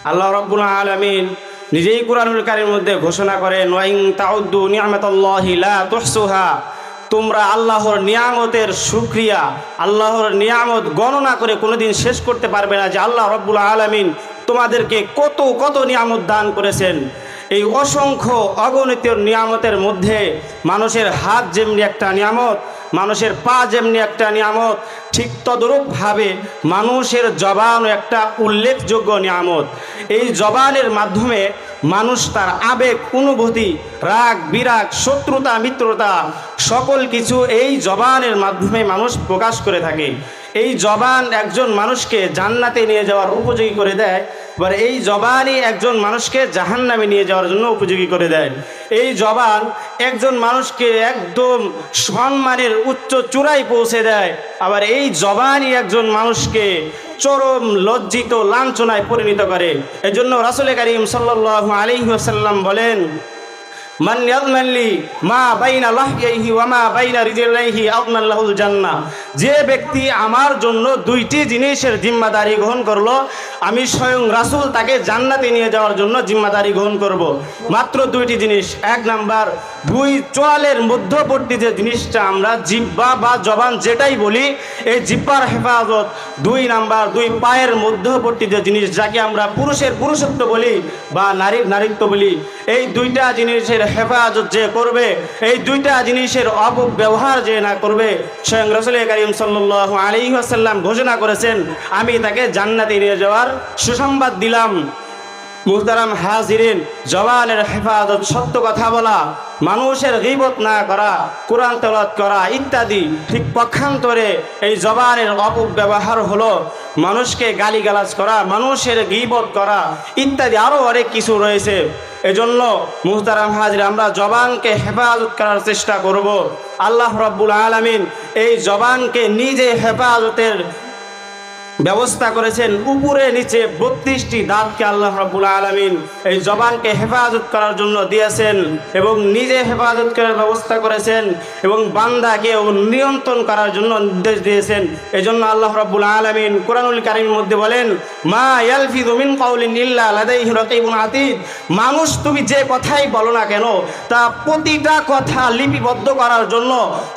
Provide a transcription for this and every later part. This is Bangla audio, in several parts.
আল্লাহ রাব্বুল আলামিন নিজেই কুরআনুল কারীমের মধ্যে ঘোষণা করেন, ওয়া ইন তাউদ্দু নি'মাতাল্লাহি লা তুহসুহা, তোমরা আল্লাহর নিয়ামতের শুকরিয়া, আল্লাহর নিয়ামত গণনা করে কোনোদিন শেষ করতে পারবে না যে আল্লাহ রাব্বুল আলামিন তোমাদেরকে কত কত নিয়ামত দান করেছেন। এই অসংখ্য অগণিত নিয়ামতের মধ্যে মানুষের হাত যেমনি একটা নিয়ামত, মানুষের পা যেমনি একটা নিয়ামত, ঠিক তদরূপভাবে মানুষের জবানও একটা উল্লেখযোগ্য নিয়ামত। এই জবানের মাধ্যমে মানুষ তার আবেগ, অনুভূতি, রাগ, বিরাগ, শত্রুতা, মিত্রতা সকল কিছু এই জবানের মাধ্যমে মানুষ প্রকাশ করে থাকে। এই জবান একজন মানুষকে জান্নাতে নিয়ে যাওয়ার উপযোগী করে দেয়, এবার এই জবানই একজন মানুষকে জাহান্নামে নিয়ে যাওয়ার জন্য উপযোগী করে দেয়। এই জবান একজন মানুষকে একদম সম্মানের উচ্চ চূড়ায় পৌঁছে দেয়, আবার এই জবানই একজন মানুষকে চরম লজ্জিত লাঞ্ছনায় পরিণত করে। এজন্য রাসূল কারীম সাল্লাল্লাহু আলাইহি ওয়াসাল্লাম বলেন, মান ইয়াদমানলি মা বাইনা লাহইহি ওয়া মা বাইনা রিজলাইহি আযমান লাহুল জান্নাহ, যে ব্যক্তি আমার জন্য দুইটি জিনিসের জিম্মাদারি গ্রহণ করলো, আমি স্বয়ং রাসূল তাকে জান্নাতে নিয়ে যাওয়ার জন্য জিম্মাদারি গ্রহণ করব। মাত্র দুইটি জিনিস। এক নাম্বার, দুই চোয়ালের মধ্যবর্তী যে জিনিসটা আমরা জিহ্বা বা জবান যেটাই বলি, এই জিহ্বার হেফাজত। দুই নাম্বার, দুই পায়ের মধ্যবর্তী যে জিনিস, যাকে আমরা পুরুষের পুরুষত্ব বলি বা নারীর নারীত্ব বলি, এই দুইটা জিনিসের হেফাজত যে করবে, এই দুইটা জিনিসের অপব্যবহার যে না করবে, স্বয়ং রাসূল কারীম সাল্লাল্লাহু আলাইহি ওয়াসাল্লাম ঘোষণা করেছেন, আমি তাকে জান্নাতে নিয়ে যাওয়ার সুসংবাদ দিলাম। মুহতারাম হাজিরিন, জবানের হেফাজত, সত্য কথা বলা, মানুষের গীবত না করা, কোরআন তেলাওয়াত করা ইত্যাদি। ঠিক পক্ষান্তরে এই জবানের অপব্যবহার হলো মানুষকে গালিগালাজ করা, মানুষের গীবত করা ইত্যাদি, আরও অনেক কিছু রয়েছে। এজন্য মুহতারাম হাজির, আমরা জবানকে হেফাজত করার চেষ্টা করব। আল্লাহ রাব্বুল আলামিন এই জবানকে নিজে হেফাজতের ব্যবস্থা করেছেন। উপরে নিচে 32টি দাঁতকে আল্লাহ রাব্বুল আলামিন এই জবানকে হেফাজত করার জন্য দিয়েছেন এবং নিজে হেফাজত করার ব্যবস্থা করেছেন এবং বান্দাকে নিয়ন্ত্রণ করার জন্য নির্দেশ দিয়েছেন। এজন্য আল্লাহ রাব্বুল আলামিন কুরআনুল কারীমের মধ্যে বলেন, মা ইয়ালফিযু মিন কাউলিন ইল্লা লাদাইহি রাকীবুন আতীদ, মানুষ তুমি যে কথাই বলো না কেন, তা প্রতিটা কথা লিপিবদ্ধ করার জন্য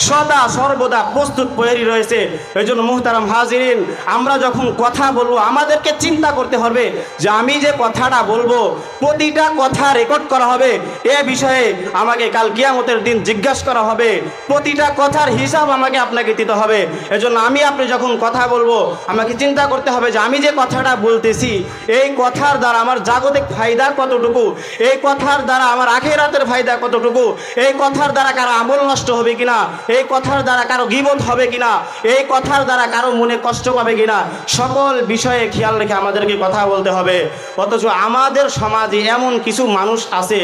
সদা সর্বদা প্রস্তুত প্রহরী রয়েছে। এজন্য মুহতারাম হাজিরিন, আমরা যখন কথা বলবো আমাদেরকে চিন্তা করতে হবে যে আমি যে কথাটা বলবো প্রতিটা কথা রেকর্ড করা হবে, এ বিষয়ে আমাকে কাল কিয়ামতের দিন জিজ্ঞাসা করা হবে, প্রতিটা কথার হিসাব আমাকে আপনাকে দিতে হবে। এজন্য আমি আপনি যখন কথা বলবো আমাকে চিন্তা করতে হবে যে আমি যে কথাটা বলতেছি এই কথার দ্বারা আমার জাগতিক ফায়দা কতটুকু, এই কথার দ্বারা আমার আখিরাতের ফায়দা কতটুকু, এই কথার দ্বারা কারো আমল নষ্ট হবে কিনা, এই কথার দ্বারা কারো গীবত হবে কিনা, এই কথার দ্বারা কারো মনে কষ্ট পাবে কিনা, সকল বিষয়ে খেয়াল রেখে আমাদেরকে কথা বলতে হবে। অথচ আমাদের সমাজে এমন কিছু মানুষ আছে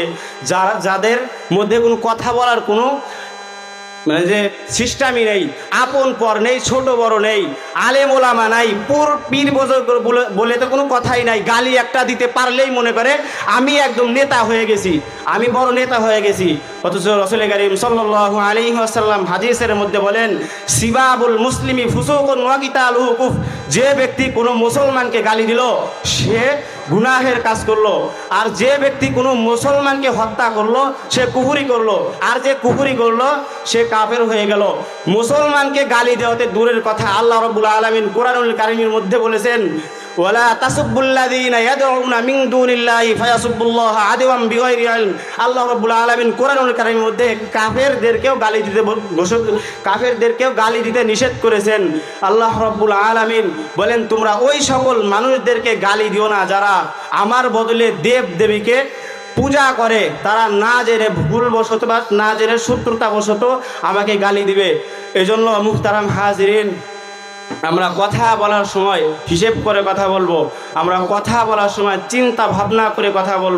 যাদের মধ্যে কোনো কথা বলার কোনো মানে যে সিস্টেমই নেই, আপন পর নেই, ছোট বড় নেই, আলেম ওলামা নাই, পীর বুজুর্গ বলে তো কোনো কথাই নাই। গালি একটা দিতে পারলেই মনে করে আমি একদম নেতা হয়ে গেছি, আমি বড় নেতা হয়ে গেছি। অথচ রাসূল কারীম সাল্লাল্লাহু আলাইহি ওয়াসাল্লাম হাদিসের মধ্যে বলেন, সিবাবুল মুসলিমি ফুসুকুন ওয়া কিতালুহু কুফর, যে ব্যক্তি কোনো মুসলমানকে গালি দিল সে গুনাহের কাজ করলো, আর যে ব্যক্তি কোনো মুসলমানকে হত্যা করলো সে কুফরি করলো, আর যে কুফরি করলো সে কাফের হয়ে গেল। মুসলমানকে গালি দেওয়াতে দূরের কথা, আল্লাহ রাব্বুল আলামিন কুরআনুল কারীমের মধ্যে বলেছেন, ওয়ালা তাসুবুল্লাযীনা ইয়াদউনা মিন দুনিল্লাহি ফায়াসুবুল্লাহা আদওয়াম বিগাইরি ইলম। আল্লাহ রাব্বুল আলামিন কুরআনুল কারীমের মধ্যে কাফেরদেরকেও গালি দিতে নিষেধ করেছেন। আল্লাহ রাব্বুল আলামিন বলেন, তোমরা ওই সকল মানুষদেরকে গালি দিও না যারা আমার বদলে দেব দেবীকে পূজা করে, তারা না জেনে ভুলবশত বা না জেনে শত্রুতাবশত আমাকে গালি দিবে। এজন্য মুহতারাম হাজিরিন, আমরা কথা বলার সময় হিসেব করে কথা বলবো, আমরা কথা বলার সময় চিন্তা ভাবনা করে কথা বলবো।